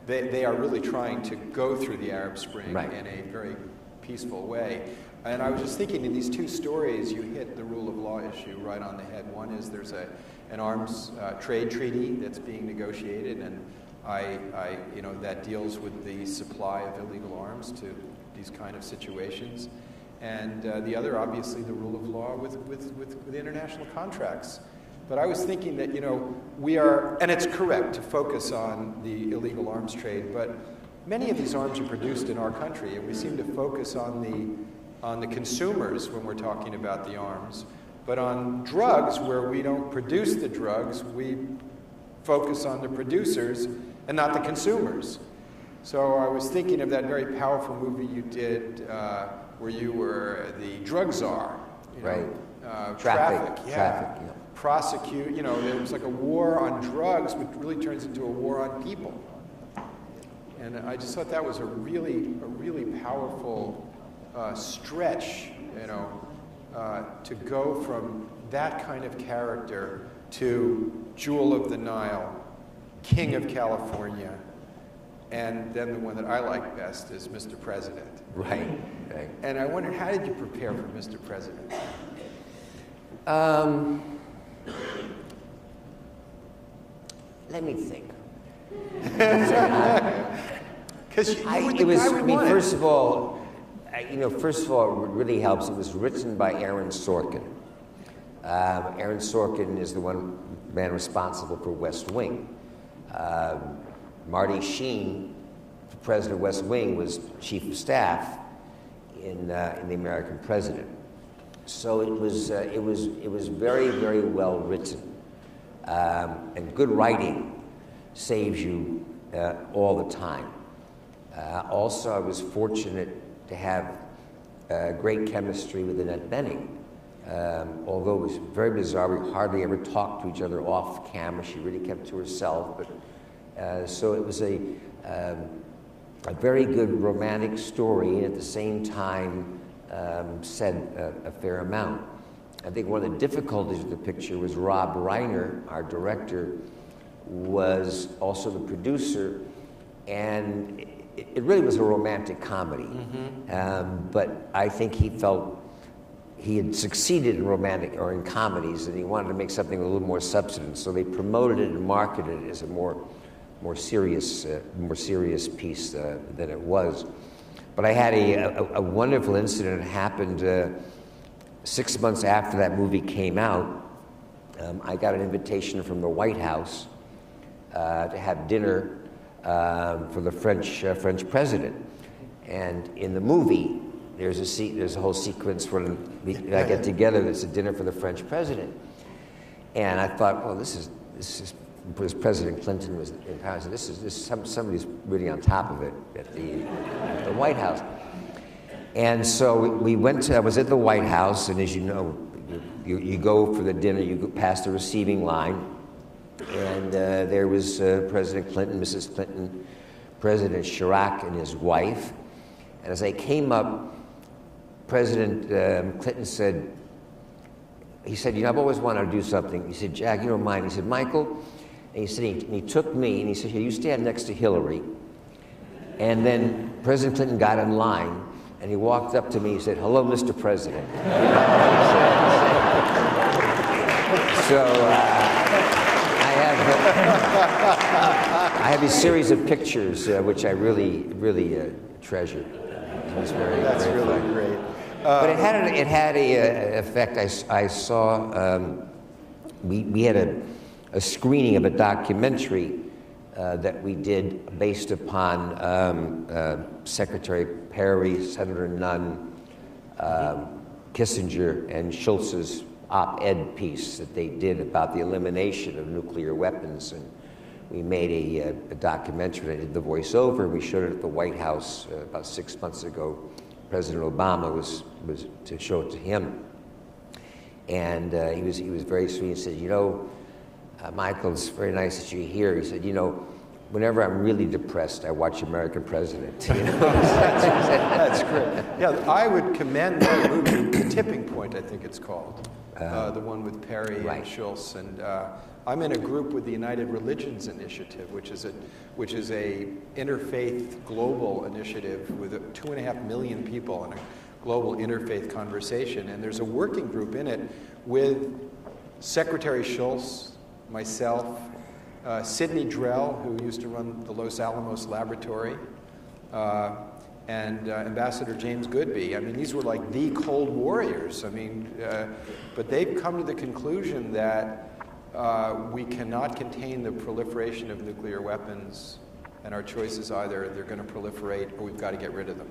they are really trying to go through the Arab Spring Right. in a very peaceful way. And I was just thinking, in these 2 stories, you hit the rule of law issue right on the head. One is there's an arms trade treaty that's being negotiated, and that deals with the supply of illegal arms to these kind of situations. And the other, obviously, the rule of law with international contracts. But I was thinking that, we are, and it's correct to focus on the illegal arms trade, but many of these arms are produced in our country, and we seem to focus on the consumers when we're talking about the arms. But on drugs, where we don't produce the drugs, we focus on the producers and not the consumers. So I was thinking of that very powerful movie you did where you were the drug czar. Right. Traffic, yeah. Traffic, yeah. Prosecute, there was like a war on drugs, which really turns into a war on people. And I just thought that was a really powerful stretch, to go from that kind of character to Jewel of the Nile, King of California, and then the one that I like best is Mr. President. Right. And I wondered, how did you prepare for Mr. President? Let me think. Because First of all, what really helps, it was written by Aaron Sorkin. Aaron Sorkin is the man responsible for West Wing. Marty Sheen, the president of West Wing, was chief of staff in the American President. So it was very, very well written, and good writing saves you all the time. Also, I was fortunate to have great chemistry with Annette Bening. Although it was very bizarre, we hardly ever talked to each other off camera. She really kept to herself. But so it was a very good romantic story, and at the same time said a fair amount. I think one of the difficulties of the picture was Rob Reiner, our director, was also the producer, and it really was a romantic comedy. But I think he felt he had succeeded in romantic or in comedies, and he wanted to make something with a little more substance. So they promoted it and marketed it as a more serious piece than it was. But I had a wonderful incident that happened 6 months after that movie came out. I got an invitation from the White House to have dinner for the French president. And in the movie, there's a whole sequence where I get together. There's a dinner for the French president, and I thought, well, this is because President Clinton was in power. So somebody's really on top of it at the White House. And so we went to. I was at the White House, and as you know, you go for the dinner. You go past the receiving line, and there was President Clinton, Mrs. Clinton, President Chirac, and his wife. And as I came up, President Clinton said, I've always wanted to do something. He said, Jack, you don't mind. He said, Michael, and he said, he took me, and he said, here, you stand next to Hillary. And then President Clinton got in line, and he walked up to me, he said, hello, Mr. President. So I have a series of pictures which I really, really treasure. It was That's very really fun. great. But it had a effect. I saw we had a screening of a documentary that we did based upon Secretary Perry, Senator Nunn, Kissinger, and Schultz's op-ed piece that they did about the elimination of nuclear weapons. And we made a documentary. I did the voiceover. We showed it at the White House about 6 months ago. President Obama was to show it to him, and he was very sweet. He said, Michael, it's very nice that you're here. He said, whenever I'm really depressed, I watch American President. That's great. Yeah, I would commend that movie, The Tipping Point, I think it's called, the one with Perry and Schultz. And I'm in a group with the United Religions Initiative, which is a interfaith global initiative with 2.5 million people in a global interfaith conversation. And there's a working group in it with Secretary Schultz, myself, Sidney Drell, who used to run the Los Alamos Laboratory, and Ambassador James Goodby. I mean, these were like the Cold Warriors. I mean, but they've come to the conclusion that we cannot contain the proliferation of nuclear weapons, and our choice is either they're going to proliferate or we've got to get rid of them.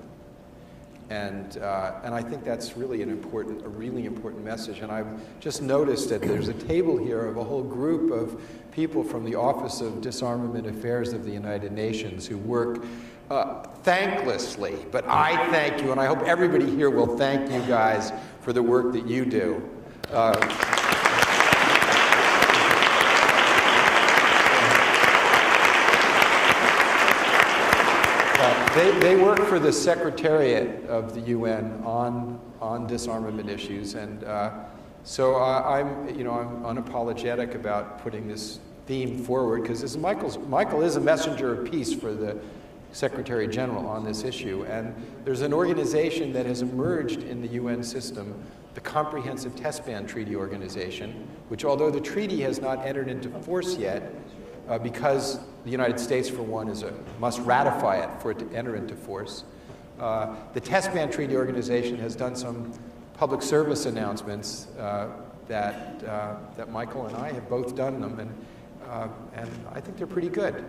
And I think that's really a really important message. And I've just noticed that there's a table here of a whole group of people from the Office of Disarmament Affairs of the United Nations who work thanklessly. But I thank you, and I hope everybody here will thank you guys for the work that you do. They work for the Secretariat of the UN on disarmament issues, and so I'm unapologetic about putting this theme forward because Michael is a messenger of peace for the Secretary General on this issue, and there's an organization that has emerged in the UN system, the Comprehensive Test Ban Treaty Organization, which, although the treaty has not entered into force yet, because the United States, for one, must ratify it for it to enter into force. The Test Ban Treaty Organization has done some public service announcements that Michael and I have both done them, and I think they're pretty good.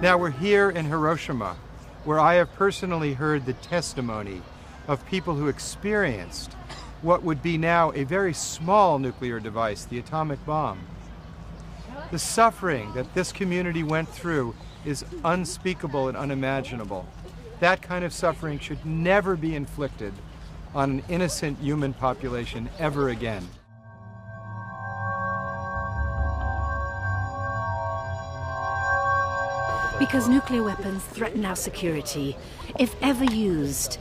Now we're here in Hiroshima, where I have personally heard the testimony of people who experienced what would be now a very small nuclear device, the atomic bomb. The suffering that this community went through is unspeakable and unimaginable. That kind of suffering should never be inflicted on an innocent human population ever again. Because nuclear weapons threaten our security. If ever used,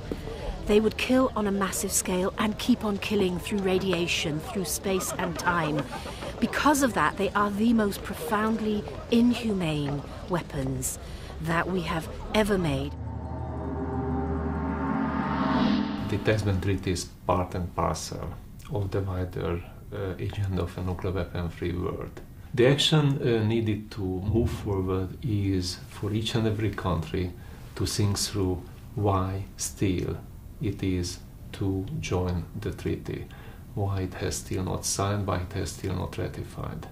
they would kill on a massive scale and keep on killing through radiation, through space and time. Because of that, they are the most profoundly inhumane weapons that we have ever made. The test-ban treaty is part and parcel of the wider agenda of a nuclear weapon-free world. The action needed to move forward is for each and every country to think through why still it is to join the treaty, why it has still not signed, why it has still not ratified.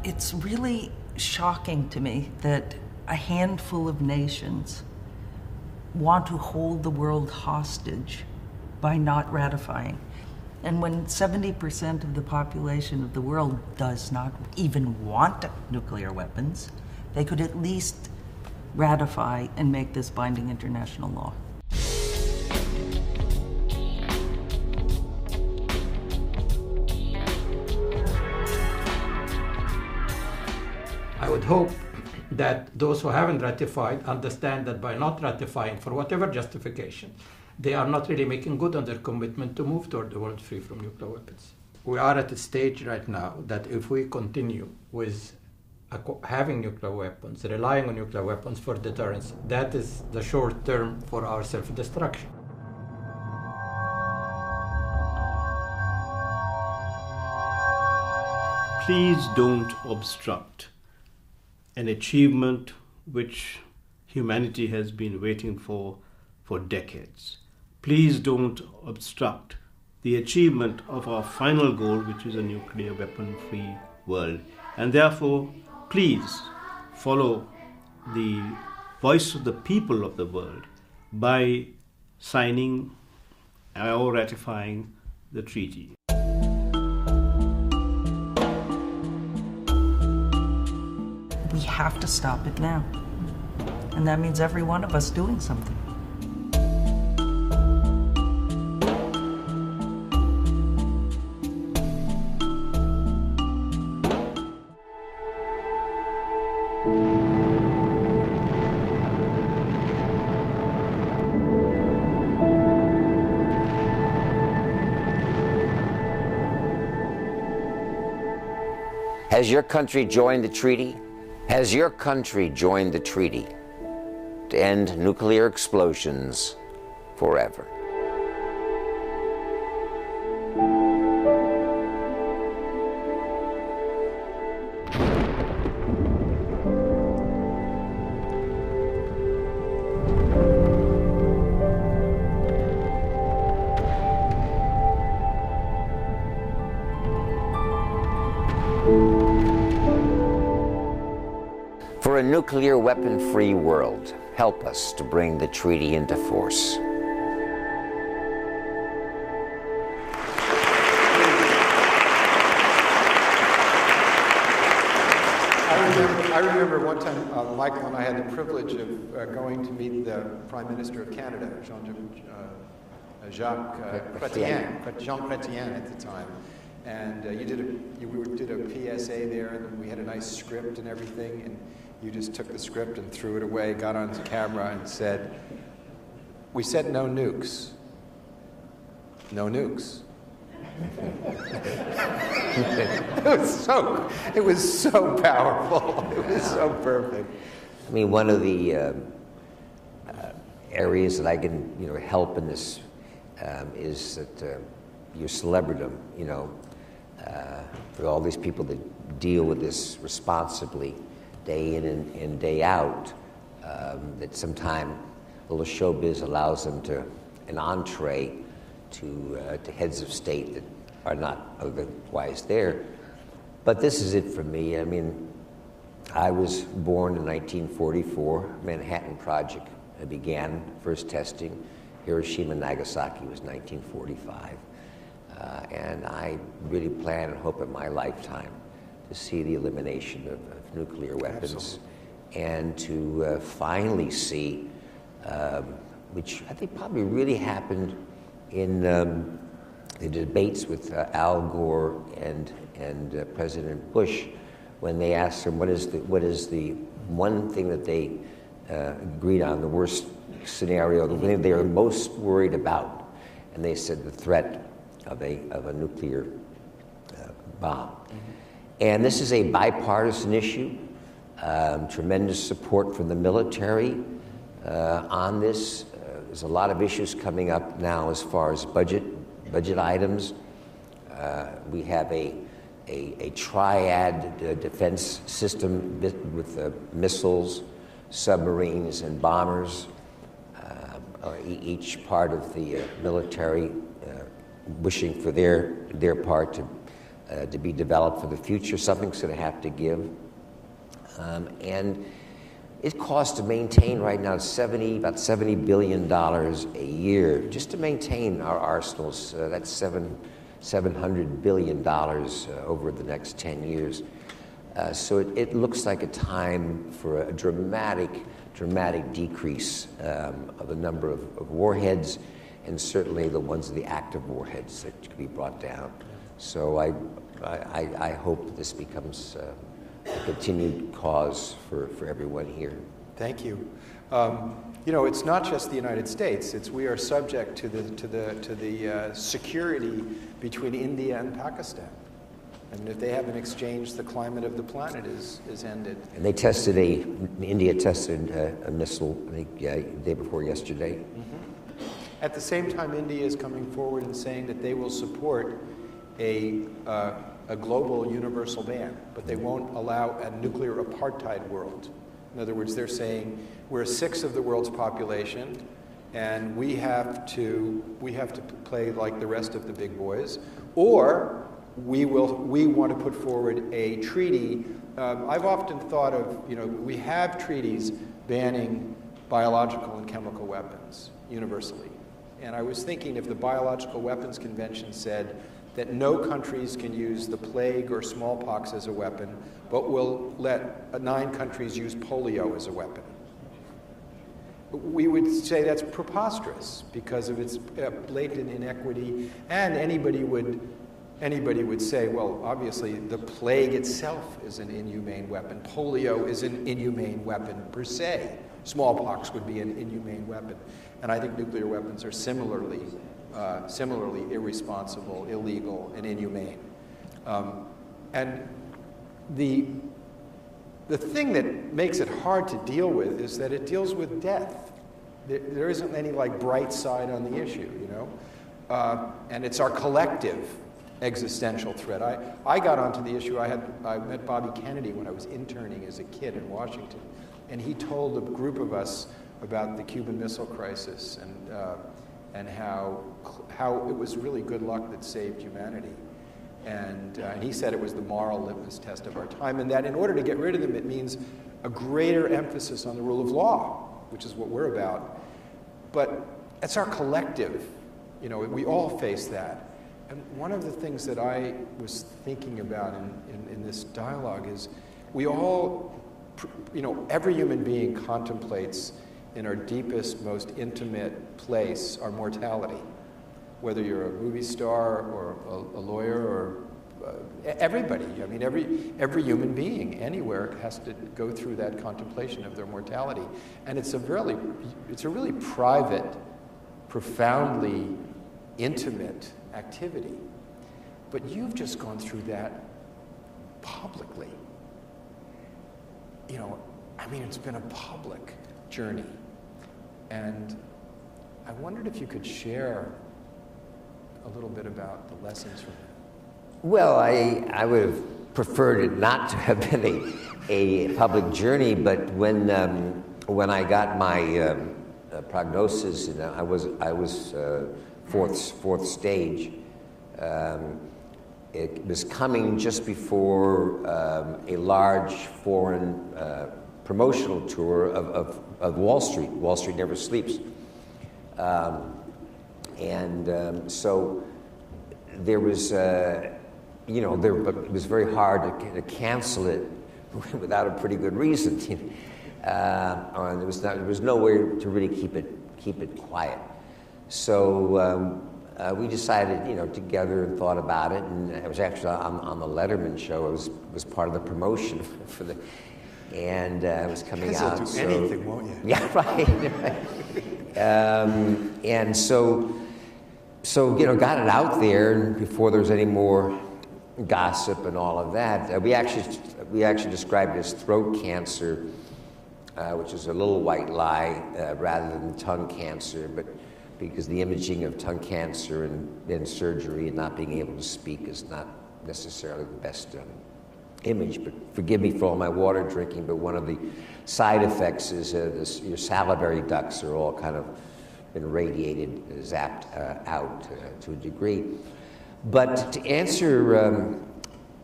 It's really shocking to me that a handful of nations want to hold the world hostage by not ratifying. And when 70% of the population of the world does not even want nuclear weapons, they could at least ratify and make this binding international law. I would hope that those who haven't ratified understand that by not ratifying, for whatever justification, they are not really making good on their commitment to move toward the world free from nuclear weapons. We are at a stage right now that if we continue with having nuclear weapons, relying on nuclear weapons for deterrence, that is the short term for our self-destruction. Please don't obstruct an achievement which humanity has been waiting for decades. Please don't obstruct the achievement of our final goal, which is a nuclear weapon-free world. And therefore, please follow the voice of the people of the world by signing or ratifying the treaty. We have to stop it now. And that means every one of us doing something. Has your country joined the treaty? Has your country joined the treaty to end nuclear explosions forever? For a nuclear weapon-free world, help us to bring the treaty into force. I remember one time Michael and I had the privilege of going to meet the Prime Minister of Canada, Jean Chrétien at the time. And you did a PSA there, and we had a nice script and everything, and you just took the script and threw it away, got on camera and said, "We said no nukes. No nukes." It was so powerful. It was so perfect. I mean, one of the areas that I can, help in this is that your celebridom, for all these people that deal with this responsibly, day in and day out, that sometime a little showbiz allows them an entree to heads of state that are not otherwise there. But this is it for me. I mean, I was born in 1944. Manhattan Project began first testing. Hiroshima and Nagasaki was 1945. And I really plan and hope in my lifetime to see the elimination of nuclear weapons. Absolutely. And to finally see, which I think probably really happened in the debates with Al Gore and President Bush, when they asked him what is the one thing that they agreed on, the worst scenario, the thing they are most worried about, and they said the threat of a nuclear bomb. And this is a bipartisan issue. Tremendous support from the military on this. There's a lot of issues coming up now as far as budget items. We have a triad defense system with missiles, submarines, and bombers. Each part of the military wishing for their part to be developed for the future. Something's going to have to give. And it costs to maintain right now about $70 billion a year just to maintain our arsenals. That's $700 billion over the next 10 years. So it looks like a time for a dramatic decrease of the number of warheads, and certainly the ones of the active warheads that could be brought down. So I hope that this becomes a continued cause for everyone here. Thank you. You know, it's not just the United States. We are subject to the security between India and Pakistan. I mean, if they haven't exchanged, the climate of the planet is ended. And they tested India tested a missile, I think, the day before yesterday. Mm-hmm. At the same time, India is coming forward and saying that they will support a global universal ban, but they won't allow a nuclear apartheid world. In other words, they're saying we're 1/6 of the world's population, and we have to play like the rest of the big boys, or we want to put forward a treaty. I've often thought of, we have treaties banning biological and chemical weapons universally, and I was thinking if the Biological Weapons Convention said that no countries can use the plague or smallpox as a weapon, but will let 9 countries use polio as a weapon. We would say that's preposterous because of its blatant inequity, and anybody would say, well, obviously the plague itself is an inhumane weapon. Polio is an inhumane weapon per se. Smallpox would be an inhumane weapon. And I think nuclear weapons are similarly irresponsible, illegal, and inhumane. And the thing that makes it hard to deal with is that it deals with death. There isn't any bright side on the issue, and it's our collective existential threat. I got onto the issue. I met Bobby Kennedy when I was interning as a kid in Washington, and he told a group of us about the Cuban Missile Crisis and how it was really good luck that saved humanity. And he said it was the moral litmus test of our time, and that in order to get rid of them, it means a greater emphasis on the rule of law, which is what we're about. But it's our collective. We all face that. And one of the things that I was thinking about in this dialogue is we all, every human being contemplates in our deepest, most intimate place our mortality. Whether you're a movie star or a lawyer or everybody. I mean, every human being anywhere has to go through that contemplation of their mortality. And it's a really private, profoundly intimate activity. But you've just gone through that publicly. It's been a public journey. And I wondered if you could share a little bit about the lessons from that. Well, I would have preferred it not to have been a public journey, but when I got my prognosis, I was fourth stage. It was coming just before a large foreign promotional tour of Wall Street. Wall Street Never Sleeps. So there was, it was very hard to cancel it without a pretty good reason. There was no way to really keep it quiet. So we decided, together and thought about it, and I was actually on the Letterman show. I was part of the promotion for the, and it was coming out. You'll do anything, won't you? Yeah, right. And so got it out there, and before there was any more gossip and all of that, we actually described it as throat cancer, which is a little white lie rather than tongue cancer, but because the imaging of tongue cancer and surgery and not being able to speak is not necessarily the best image. But forgive me for all my water drinking, but one of the side effects is your salivary ducts are all kind of been radiated, zapped out to a degree. But to answer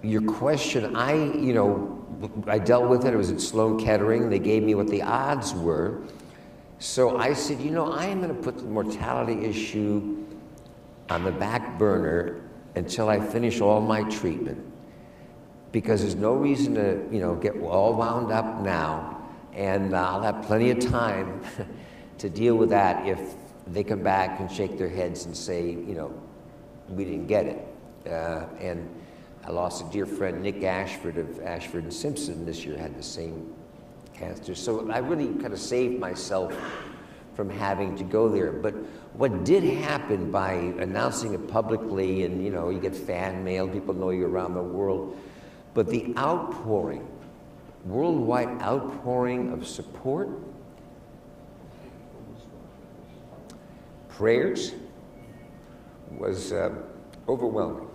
your question, I dealt with it. It was at Sloan Kettering. They gave me what the odds were. So I said, I am going to put the mortality issue on the back burner until I finish all my treatment, because there's no reason to, get all wound up now, and I'll have plenty of time to deal with that if they come back and shake their heads and say, we didn't get it. And I lost a dear friend, Nick Ashford of Ashford and Simpson this year, had the same cancer. So I really kind of saved myself from having to go there. But what did happen by announcing it publicly, and you get fan mail, people know you around the world, but the outpouring, worldwide outpouring of support, prayers, was overwhelming.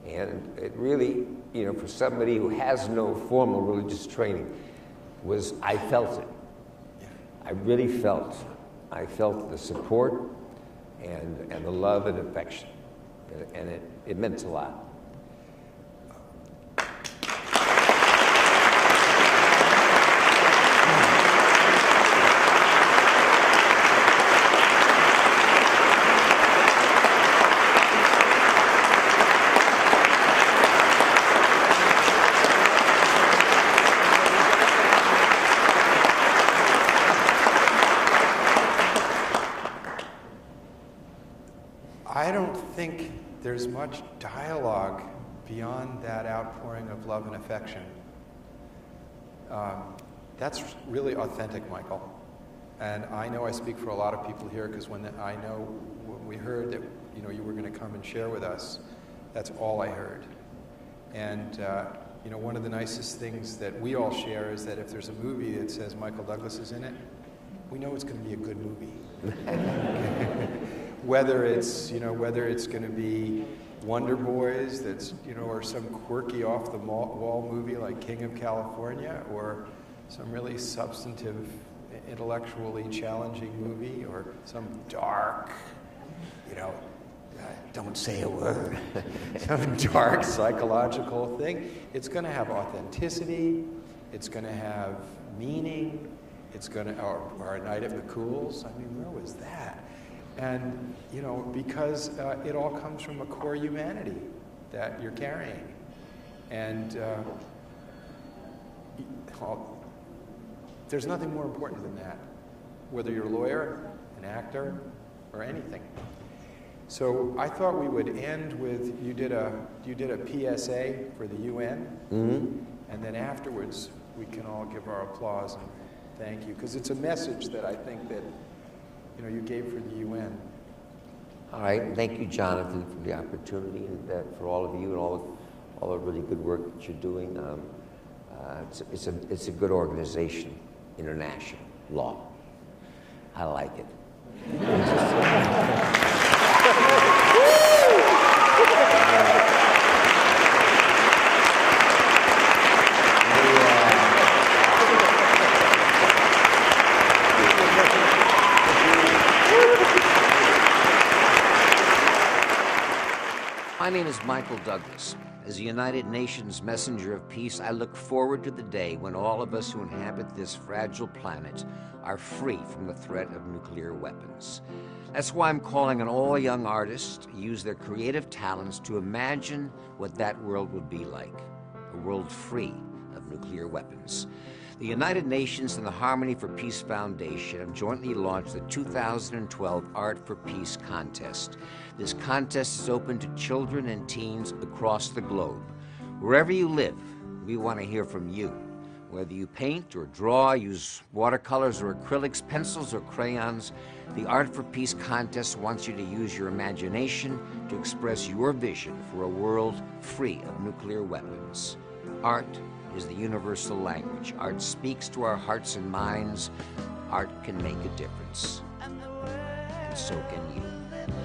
And it really, for somebody who has no formal religious training, I felt it. I really felt. I felt the support and the love and affection. And it meant a lot. I don't think there's much dialogue beyond that outpouring of love and affection. That's really authentic, Michael. And I know I speak for a lot of people here, because when we heard that you were going to come and share with us, that's all I heard. And one of the nicest things that we all share is that if there's a movie that says Michael Douglas is in it, we know it's going to be a good movie. Whether it's going to be Wonder Boys, or some quirky off-the-wall movie like King of California, or some really substantive, intellectually challenging movie, or some dark, don't say a word, some dark psychological thing. It's going to have authenticity. It's going to have meaning. It's going to, or A Night at McCool's. I mean, where was that? And, because it all comes from a core humanity that you're carrying. And there's nothing more important than that, whether you're a lawyer, an actor, or anything. So I thought we would end with, you did a PSA for the UN, and then afterwards we can all give our applause and thank you, because it's a message that I think that you gave for the UN. All right, thank you, Jonathan, for the opportunity, and for all of you and all the really good work that you're doing. It's a good organization, international law. I like it. My name is Michael Douglas. As a United Nations messenger of peace, I look forward to the day when all of us who inhabit this fragile planet are free from the threat of nuclear weapons. That's why I'm calling on all young artists to use their creative talents to imagine what that world would be like, a world free of nuclear weapons. The United Nations and the Harmony for Peace Foundation have jointly launched the 2012 Art for Peace contest. This contest is open to children and teens across the globe. Wherever you live, we want to hear from you. Whether you paint or draw, use watercolors or acrylics, pencils or crayons, the Art for Peace contest wants you to use your imagination to express your vision for a world free of nuclear weapons. Art is the universal language. Art speaks to our hearts and minds. Art can make a difference. And so can you.